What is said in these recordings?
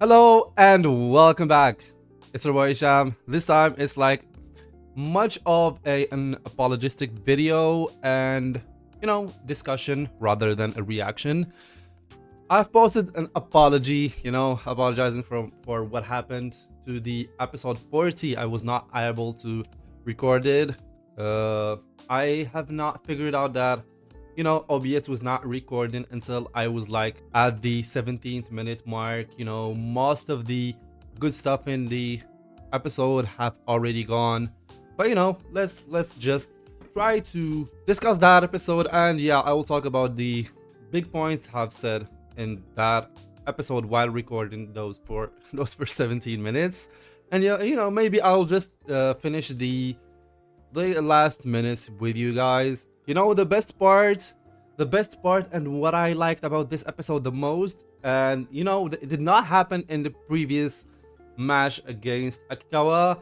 Hello and welcome back. It's your boy Sham. This time it's like much of an apologistic video and discussion rather than a reaction. I've posted an apology, apologizing for what happened to the episode 40. I was not able to record it. I have not figured out that OBS was not recording until I was like at the 17th minute mark. Most of the good stuff in the episode have already gone. But let's just try to discuss that episode, and yeah, I will talk about the big points I've said in that episode while recording those for those for 17 minutes. And yeah, maybe I'll just finish the last minutes with you guys. The best part and what I liked about this episode the most, and it did not happen in the previous match against Akikawa,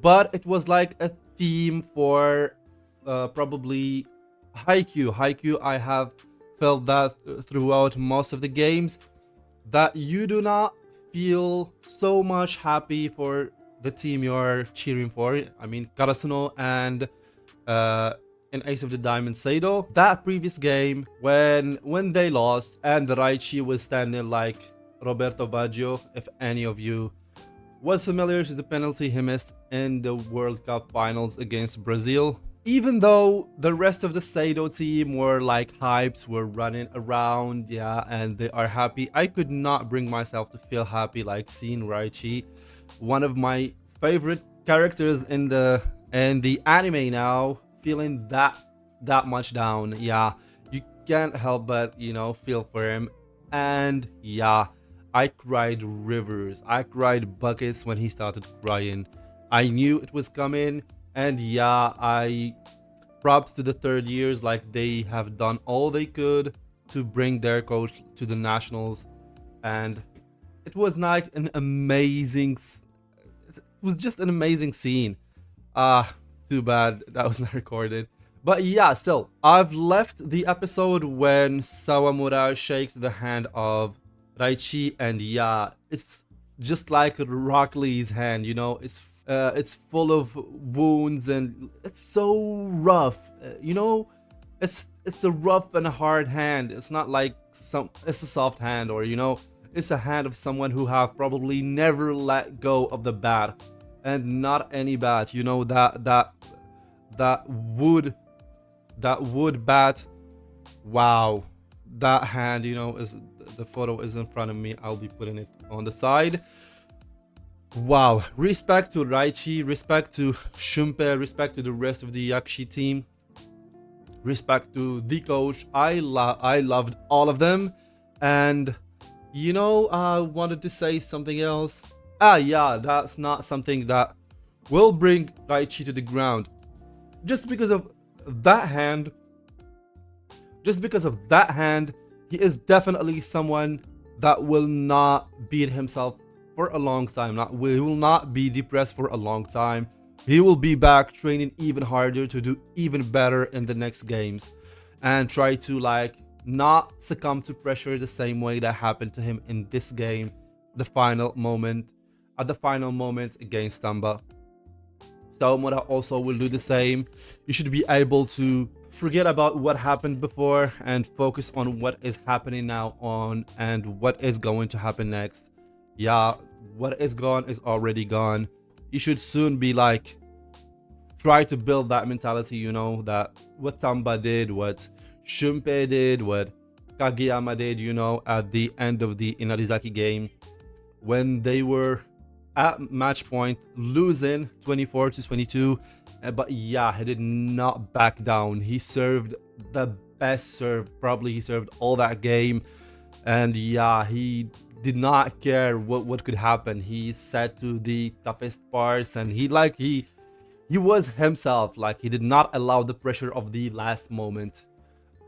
but it was like a theme for probably Haikyuu. I have felt that throughout most of the games, that you do not feel so much happy for the team you're cheering for. I mean, Karasuno and in Ace of the Diamond Seidou. That previous game, when they lost and Raichi was standing like Roberto Baggio, if any of you was familiar to the penalty he missed in the World Cup finals against Brazil. Even though the rest of the Seidou team were like hypes, were running around, yeah, and they are happy, I could not bring myself to feel happy like seeing Raichi, one of my favorite characters in the anime now, feeling that much down. Yeah, you can't help but feel for him. And yeah, I cried rivers, I cried buckets when he started crying. I knew it was coming. And yeah, I props to the third years, like they have done all they could to bring their coach to the nationals. And it was like an amazing it was just an amazing scene. Too bad that was not recorded. But yeah, still, I've left the episode when Sawamura shakes the hand of Raichi, and yeah, it's just like Rock Lee's hand. It's full of wounds and it's so rough. It's a rough and a hard hand. It's not like it's a soft hand, or it's a hand of someone who have probably never let go of the bat, and not any bat. That wood bat. Wow, that hand. Is the photo is in front of me. I'll be putting it on the side. Wow, respect to Raichi, respect to Shunpei, respect to the rest of the Yakshi team, respect to the coach. I loved all of them, and I wanted to say something else. Yeah, that's not something that will bring Raichi to the ground. Just because of that hand, he is definitely someone that will not beat himself for a long time. He will not be depressed for a long time. He will be back training even harder to do even better in the next games, and try to not succumb to pressure the same way that happened to him in this game, the final moment against Tanba. Sawamura also will do the same. You should be able to forget about what happened before and focus on what is happening now on and what is going to happen next. Yeah, what is gone is already gone. You should soon be try to build that mentality, that what Tamba did, what Shunpei did, what Kageyama did, at the end of the Inarizaki game, when they were at match point losing 24-22. But yeah, he did not back down. He served the best serve. Probably he served all that game. And yeah, he did not care what could happen. He set to the toughest parts, and he was himself. He did not allow the pressure of the last moment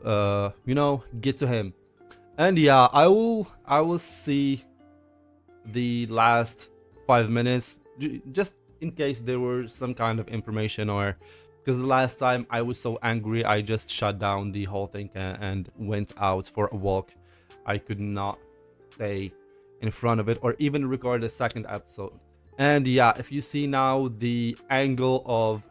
get to him. And yeah, I will see the last 5 minutes just in case there were some kind of information, or because the last time I was so angry I just shut down the whole thing and went out for a walk. I could not stay in front of it, or even record a second episode. And yeah, if you see now, the angle of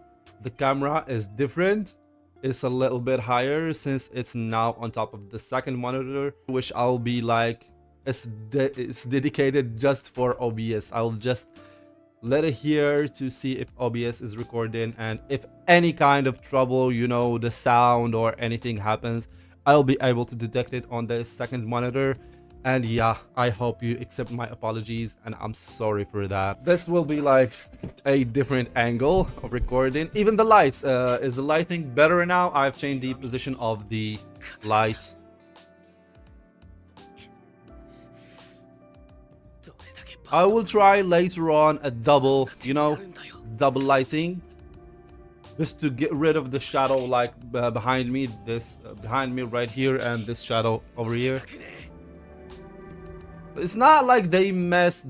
the camera is different. It's a little bit higher since it's now on top of the second monitor, which I'll be like, it's dedicated just for OBS. I'll just let it here to see if OBS is recording, and if any kind of trouble, you know, the sound or anything happens, I'll be able to detect it on the second monitor. And yeah, I hope you accept my apologies, and I'm sorry for that. This will be like a different angle of recording. Even the lights, is the lighting better now? I've changed the position of the lights. I will try later on a double, you know, double lighting, just to get rid of the shadow like behind me, this behind me right here, and this shadow over here. It's not like they messed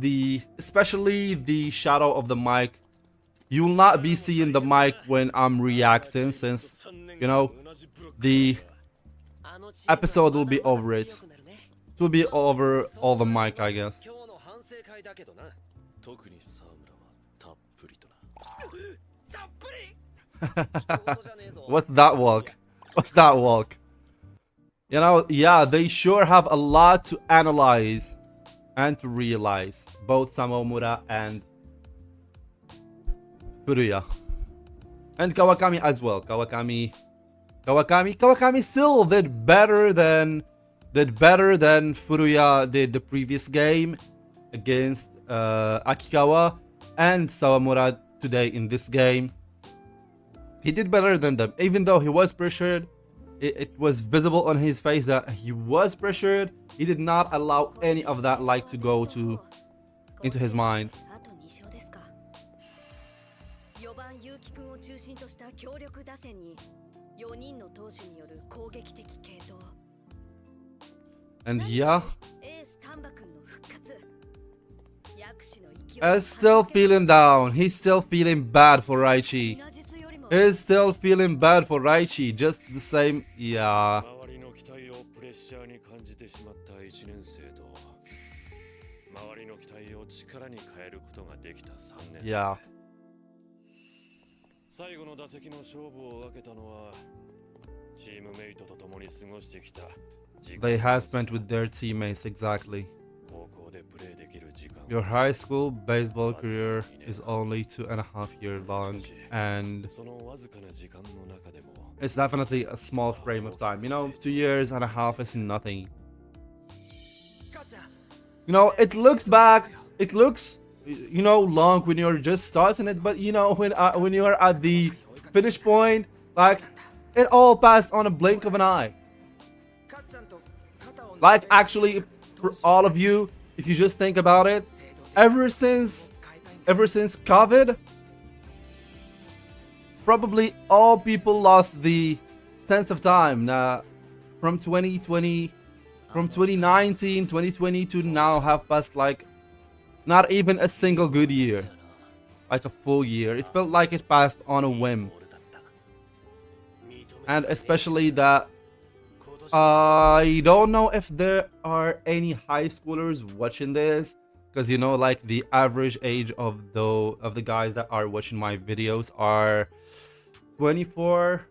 especially the shadow of the mic. You will not be seeing the mic when I'm reacting, since, you know, the episode will be over it. It will be over all the mic, I guess. What's that walk? What's that walk? You know, yeah, they sure have a lot to analyze and to realize, both Samomura and Furuya. And Kawakami as well. Kawakami still did better than Furuya did the previous game against Akikawa, and Sawamura today in this game. He did better than them, even though he was pressured. It was visible on his face that he was pressured. He did not allow any of that like to go into his mind. And yeah, is still feeling down. He's still feeling bad for Raichi. He's still feeling bad for Raichi, just the same. Yeah. Yeah. They have spent with their teammates, exactly. Your high school baseball career is only 2.5 years long, and it's definitely a small frame of time. You know, 2.5 years is nothing. You know, it looks back, it looks, you know, long when you're just starting it, but you know, when you're at the finish point, like, it all passed on a blink of an eye. Like, actually, for all of you, if you just think about it, ever since COVID, probably all people lost the sense of time. From 2020, from 2019, 2020 to now have passed like not even a single good year, like a full year. It felt like it passed on a whim. And especially that I don't know if there are any high schoolers watching this, because you know, like, the average age of the guys that are watching my videos are 24,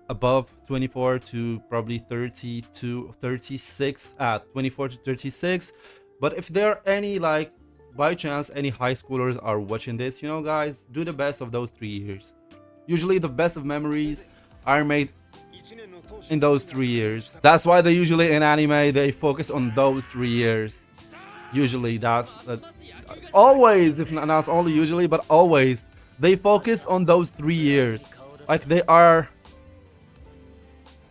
above 24 to probably 30 to 36, 24 to 36. But if there are any, like, by chance any high schoolers are watching this, you know, guys, do the best of those 3 years. Usually the best of memories are made in those 3 years. That's why they usually in anime they focus on those 3 years. Usually that's always, if not only usually, but always they focus on those 3 years. Like, they are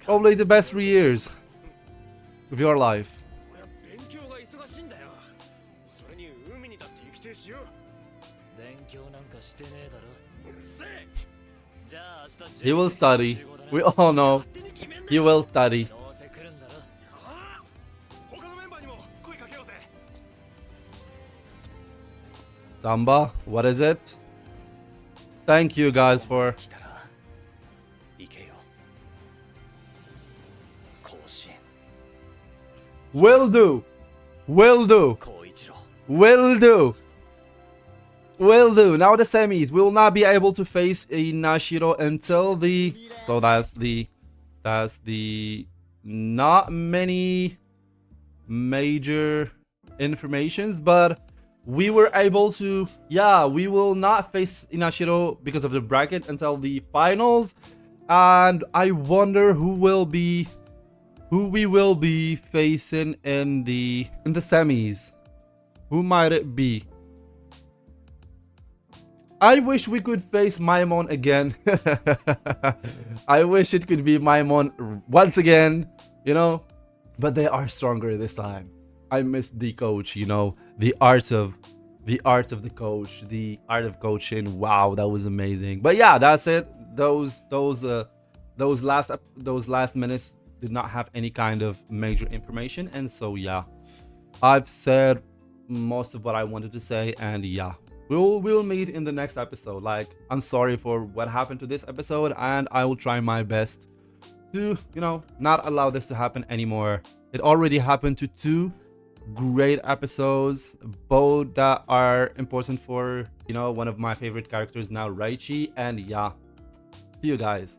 probably the best 3 years of your life. He will study. We all know he will study. Tanba, what is it? Thank you guys for... Will do. Will do. Will do. Will do. Now the semis. We will not be able to face a Nashiro until the... So that's the not many major informations, but we were able to... Yeah, we will not face Inashiro because of the bracket until the finals. And I wonder who we will be facing in the semis. Who might it be? I wish we could face Maimon again. I wish it could be Maimon once again, you know, but they are stronger this time. I miss the coach, you know, the art of the coach, the art of coaching. Wow, that was amazing. But yeah, that's it. Those last minutes did not have any kind of major information, and so yeah, I've said most of what I wanted to say, and yeah, we'll meet in the next episode. Like, I'm sorry for what happened to this episode, and I will try my best to, you know, not allow this to happen anymore. It already happened to 2 great episodes, both that are important for, you know, one of my favorite characters now, Raichi, and yeah, see you guys.